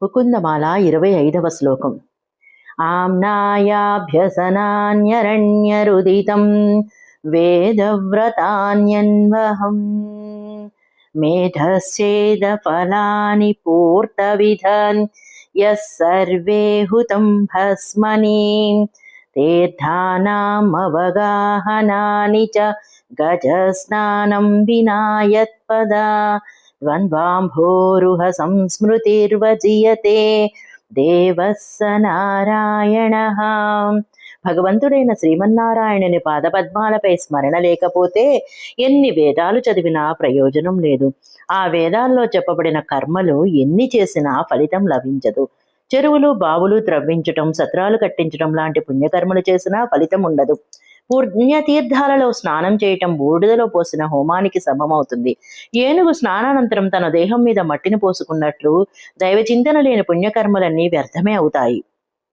ముకుందమాల 25వ శ్లోకం. ఆమ్నాయాభ్యసనాన్యరణ్యరుదితం వేదవ్రతాన్యన్వహం మేధస్యేద ఫలాని పూర్తవిధన్ yes survey హుతం భస్మని తీర్థానామవగాహనాని చ గజస్నానం వినాయత్పదా ద్వంద్వాంభోరుహ సంస్మృతిర్వజీయతే దేవస్స నారాయణ. భగవంతుడైన శ్రీమన్నారాయణుని పాదపద్మాలపై స్మరణ లేకపోతే ఎన్ని వేదాలు చదివినా ప్రయోజనం లేదు. ఆ వేదాల్లో చెప్పబడిన కర్మలు ఎన్ని చేసినా ఫలితం లభించదు. చెరువులు బావులు త్రవ్వించటం, సత్రాలు కట్టించటం లాంటి పుణ్యకర్మలు చేసినా ఫలితం ఉండదు. పుణ్యతీర్థాలలో స్నానం చేయటం బూడిదలో పోసిన హోమానికి సమమవుతుంది. ఏనుగు స్నానానంతరం తన దేహం మీద మట్టిని పోసుకున్నట్లు దైవచింతన లేని పుణ్యకర్మలన్నీ వ్యర్థమే అవుతాయి.